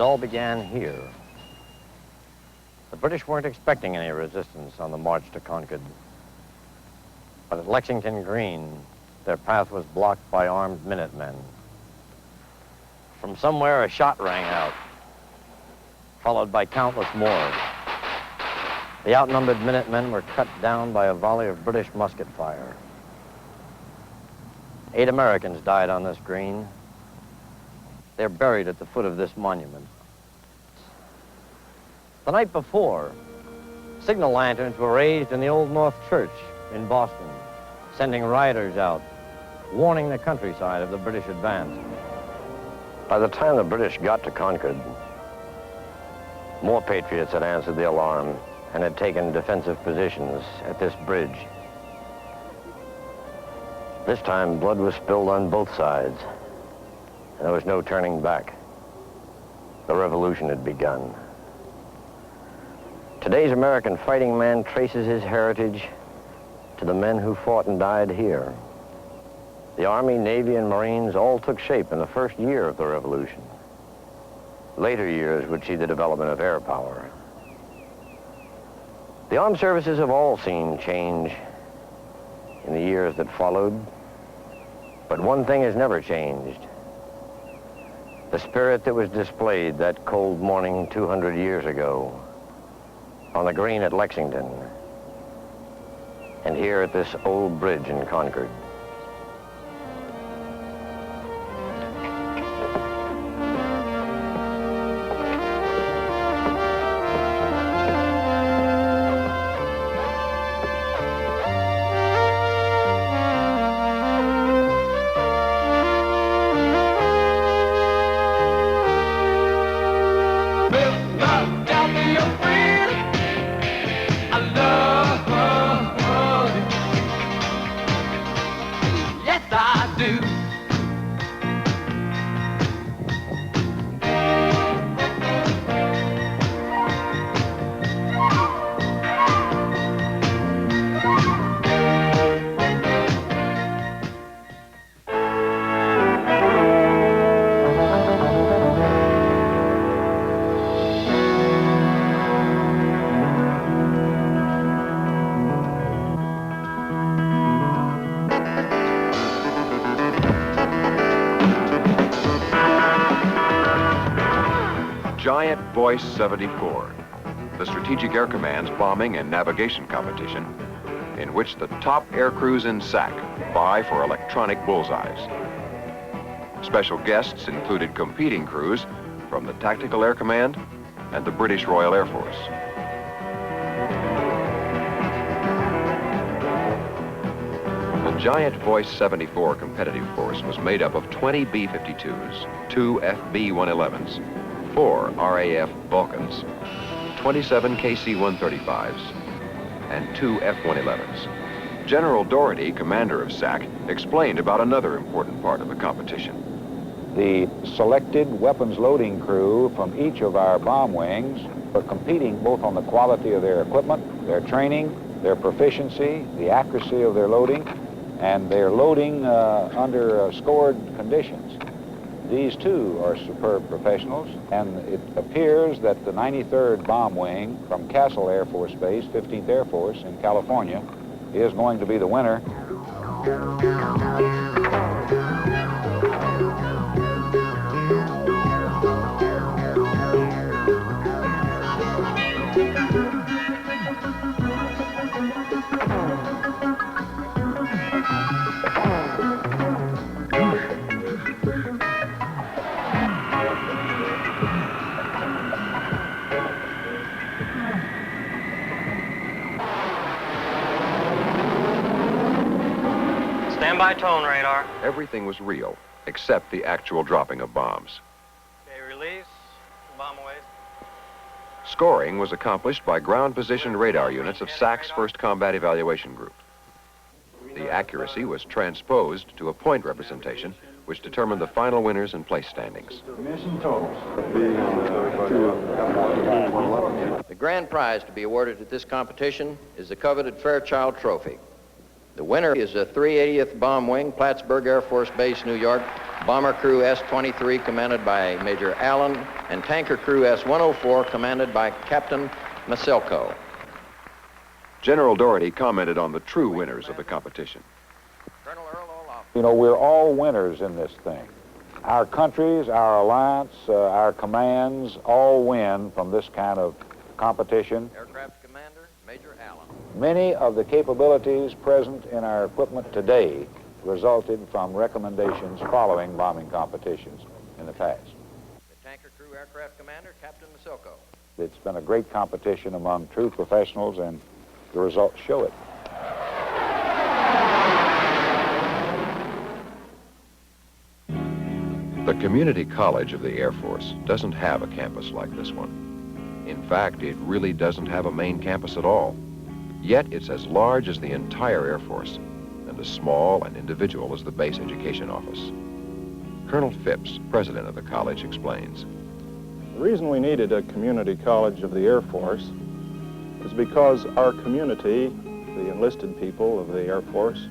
It all began here. The British weren't expecting any resistance on the march to Concord. But at Lexington Green, their path was blocked by armed Minutemen. From somewhere, a shot rang out, followed by countless more. The outnumbered Minutemen were cut down by a volley of British musket fire. 8 Americans died on this green. They're buried at the foot of this monument. The night before, signal lanterns were raised in the Old North Church in Boston, sending riders out, warning the countryside of the British advance. By the time the British got to Concord, more patriots had answered the alarm and had taken defensive positions at this bridge. This time, blood was spilled on both sides, and there was no turning back. The revolution had begun. Today's American fighting man traces his heritage to the men who fought and died here. The Army, Navy, and Marines all took shape in the first year of the Revolution. Later years would see the development of air power. The armed services have all seen change in the years that followed, but one thing has never changed. The spirit that was displayed that cold morning 200 years ago on the green at Lexington and here at this old bridge in Concord. Giant Voice 74, the Strategic Air Command's bombing and navigation competition, in which the top air crews in SAC vie for electronic bullseyes. Special guests included competing crews from the Tactical Air Command and the British Royal Air Force. The Giant Voice 74 competitive force was made up of 20 B-52s, 2 FB-111s, 4 RAF Vulcans, 27 KC-135s, and 2 F-111s. General Dougherty, Commander of SAC, explained about another important part of the competition. The selected weapons loading crew from each of our bomb wings are competing both on the quality of their equipment, their training, their proficiency, the accuracy of their loading, and their loading under scored conditions. These too are superb professionals, and it appears that the 93rd Bomb Wing from Castle Air Force Base, 15th Air Force in California, is going to be the winner. Standby tone radar. Everything was real, except the actual dropping of bombs. Okay, release. Bomb away. Scoring was accomplished by ground-positioned radar units of SAC's 1st Combat Evaluation Group. The accuracy was transposed to a point representation, which determined the final winners and place standings. Mission totals. The grand prize to be awarded at this competition is the coveted Fairchild Trophy. The winner is the 380th Bomb Wing, Plattsburg Air Force Base, New York, Bomber Crew S-23, commanded by Major Allen, and Tanker Crew S-104, commanded by Captain Maselko. General Dougherty commented on the true winners of the competition. Colonel Earl Olaf. You know, we're all winners in this thing. Our countries, our alliance, our commands all win from this kind of competition. Aircraft Commander, Major Allen. Many of the capabilities present in our equipment today resulted from recommendations following bombing competitions in the past. The Tanker Crew Aircraft Commander, Captain Maselko. It's been a great competition among true professionals, and the results show it. The Community College of the Air Force doesn't have a campus like this one. In fact, it really doesn't have a main campus at all. Yet it's as large as the entire Air Force and as small and individual as the Base Education Office. Colonel Phipps, president of the college, explains. The reason we needed a community college of the Air Force is because our community, the enlisted people of the Air Force,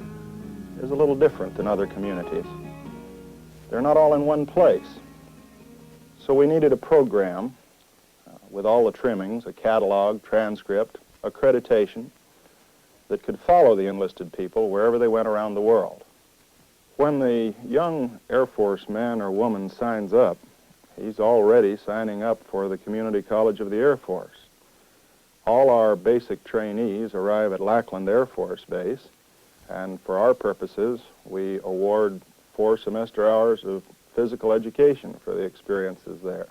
is a little different than other communities. They're not all in one place. So we needed a program with all the trimmings, a catalog, transcript, accreditation, that could follow the enlisted people wherever they went around the world. When the young Air Force man or woman signs up, he's already signing up for the Community College of the Air Force. All our basic trainees arrive at Lackland Air Force Base, and for our purposes, we award 4 semester hours of physical education for the experiences there.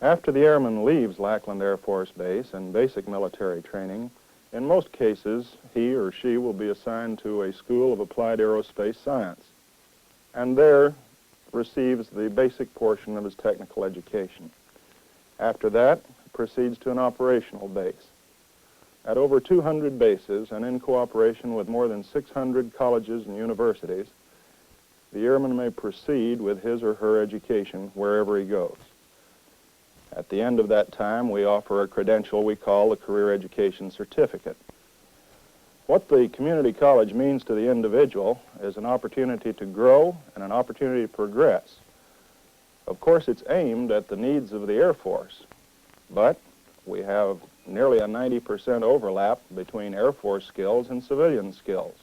After the airman leaves Lackland Air Force Base and basic military training, in most cases, he or she will be assigned to a school of Applied Aerospace Science, and there receives the basic portion of his technical education. After that, proceeds to an operational base. At over 200 bases and in cooperation with more than 600 colleges and universities, the airman may proceed with his or her education wherever he goes. At the end of that time, we offer a credential we call the Career Education Certificate. What the community college means to the individual is an opportunity to grow and an opportunity to progress. Of course, it's aimed at the needs of the Air Force, but we have nearly a 90% overlap between Air Force skills and civilian skills.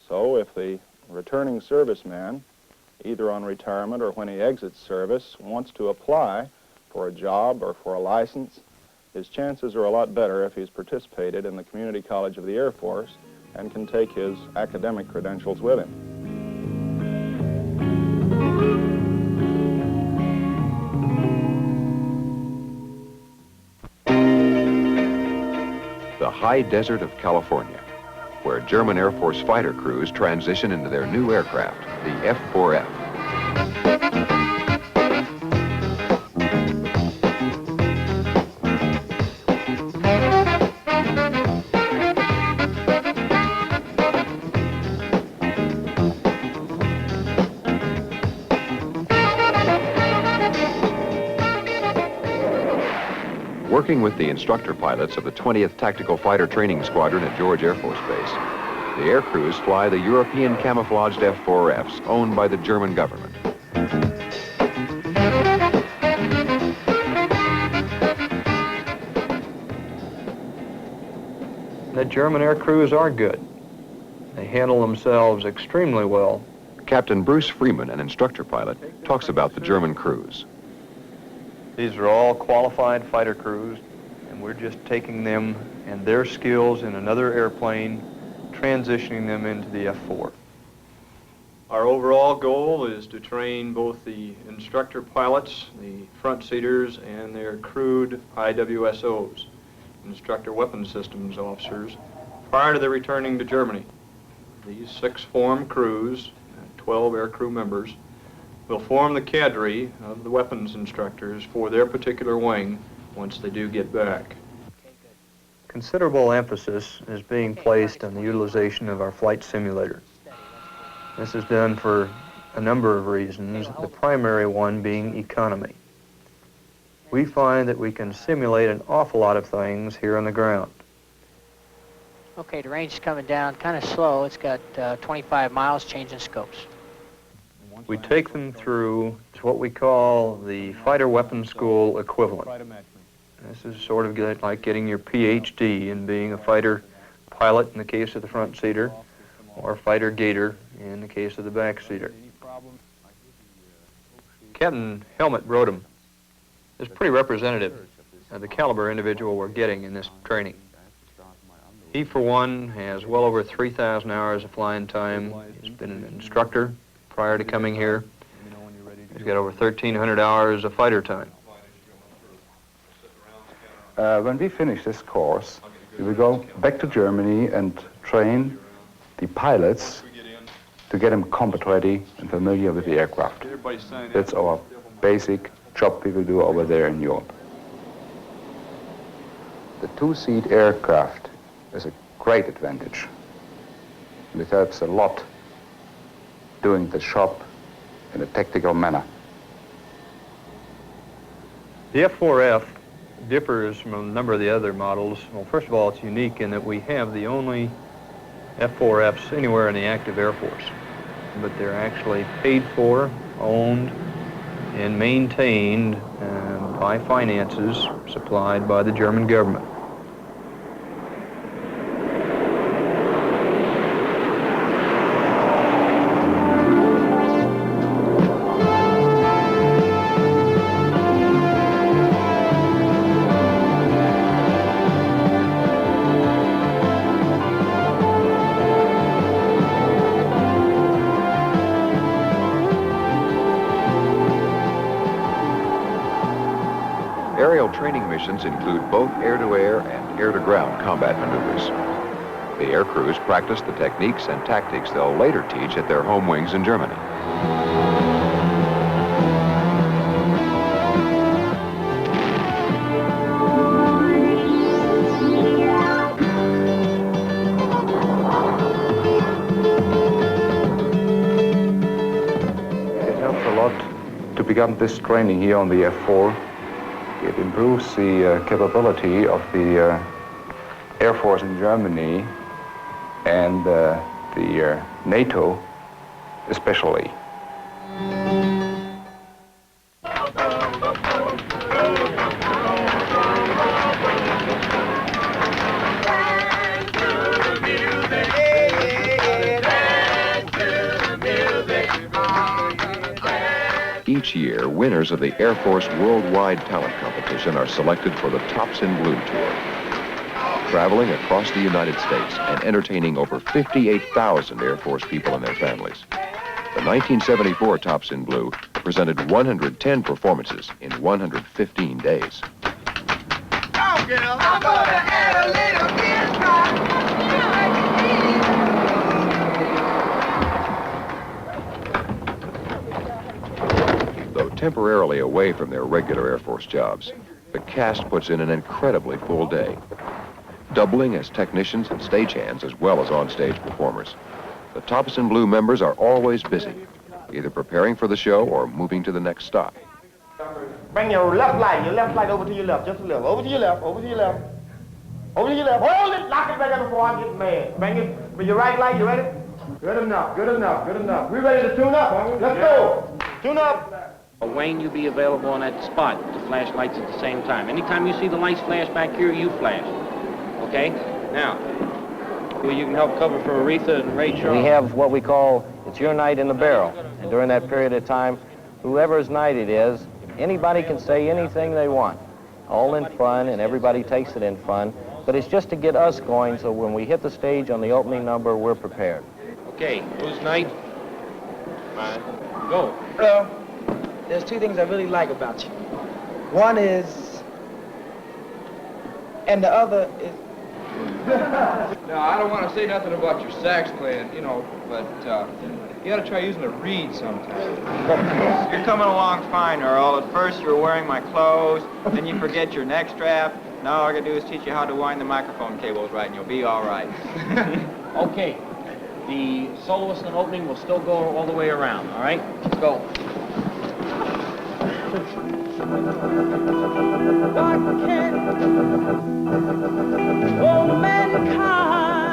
So if the returning serviceman, either on retirement or when he exits service, wants to apply for a job or for a license, his chances are a lot better if he's participated in the Community College of the Air Force and can take his academic credentials with him. The high desert of California, where German Air Force fighter crews transition into their new aircraft, the F-4F. Working with the instructor pilots of the 20th Tactical Fighter Training Squadron at George Air Force Base, the air crews fly the European camouflaged F-4Fs owned by the German government. The German air crews are good. They handle themselves extremely well. Captain Bruce Freeman, an instructor pilot, talks about the German crews. These are all qualified fighter crews, and we're just taking them and their skills in another airplane, transitioning them into the F-4. Our overall goal is to train both the instructor pilots, the front seaters, and their crewed IWSOs, instructor weapons systems officers, prior to their returning to Germany. These 6 form crews, 12 air crew members, will form the cadre of the weapons instructors for their particular wing once they do get back. Considerable emphasis is being placed on the utilization of our flight simulator. This is done for a number of reasons, the primary one being economy. We find that we can simulate an awful lot of things here on the ground. Okay, the range is coming down kind of slow. It's got 25 miles, changing scopes. We take them through what we call the fighter weapons school equivalent. This is sort of like getting your PhD in being a fighter pilot in the case of the front seater, or fighter gator in the case of the back seater. Captain Helmut Brodem is pretty representative of the caliber individual we're getting in this training. He, for one, has well over 3,000 hours of flying time. He's been an instructor prior to coming here. He's got over 1,300 hours of fighter time. When we finish this course, we will go back to Germany and train the pilots to get them combat ready and familiar with the aircraft. That's our basic job we will do over there in Europe. The two-seat aircraft is a great advantage. It helps a lot doing the job in a tactical manner. The F-4F differs from a number of the other models. Well, first of all, it's unique in that we have the only F-4Fs anywhere in the active Air Force. But they're actually paid for, owned, and maintained by finances supplied by the German government. Aerial training missions include both air-to-air and air-to-ground combat maneuvers. The air crews practice the techniques and tactics they'll later teach at their home wings in Germany. It helps a lot to begin this training here on the F-4. It improves the capability of the Air Force in Germany and the NATO especially. Each year, winners of the Air Force Worldwide Talent Competition are selected for the Tops in Blue Tour, traveling across the United States and entertaining over 58,000 Air Force people and their families. The 1974 Tops in Blue presented 110 performances in 115 days. Oh, girl, I'm gonna add a little bit Though temporarily away from their regular Air Force jobs, the cast puts in an incredibly full day, doubling as technicians and stagehands as well as on-stage performers. The Tops in Blue members are always busy, either preparing for the show or moving to the next stop. Bring your left light over to your left, just a little. Over to your left, over to your left. Over to your left. Hold it, lock it back up before I get mad. Bring it with your right light, you ready? Good enough, good enough, good enough. We ready to tune up, huh? Let's go. Tune up. Wayne, you be available on that spot to flash lights at the same time. Anytime you see the lights flash back here, you flash. Okay? Now, you can help cover for Aretha and Ray Charles. We have what we call, it's your night in the barrel. And during that period of time, whoever's night it is, anybody can say anything they want. All in fun, and everybody takes it in fun. But it's just to get us going, so when we hit the stage on the opening number, we're prepared. Okay, whose night? Mine. Go. Well, there's two things I really like about you. One is, and the other is... Now, I don't want to say nothing about your sax playing, you know, but you got to try using a reed sometime. You're coming along fine, Earl. At first, you're wearing my clothes, then you forget your neck strap. Now all I gotta do is teach you how to wind the microphone cables right, and you'll be all right. Okay. The soloist and opening will still go all the way around, all right? Let's go. What can all mankind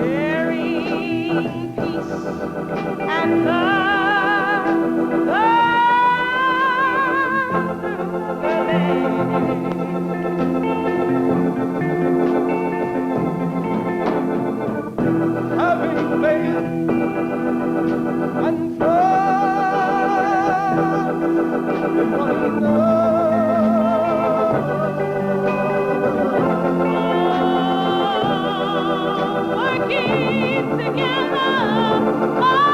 Sharing peace and love, having faith and trust in one another. Working together, all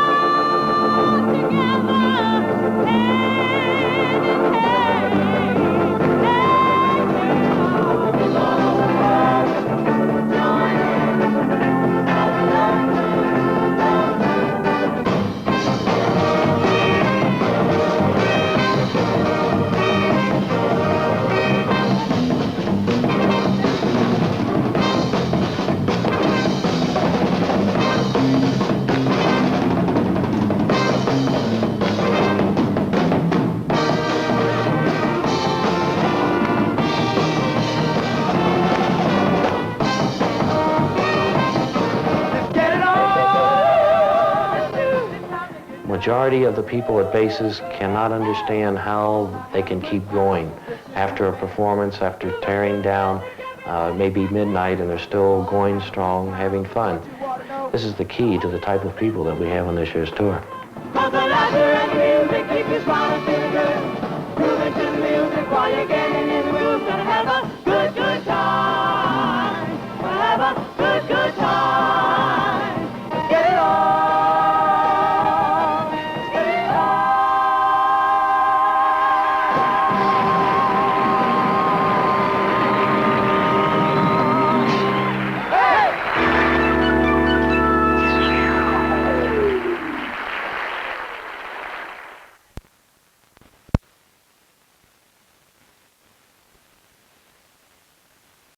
together. Majority of the people at bases cannot understand how they can keep going after a performance, after tearing down, maybe midnight, and they're still going strong, having fun. This is the key to the type of people that we have on this year's tour. Cause the laughter and the music keep you smiling, feeling good. Grooving to the music while you're getting in the groove. Gonna have a good, good time.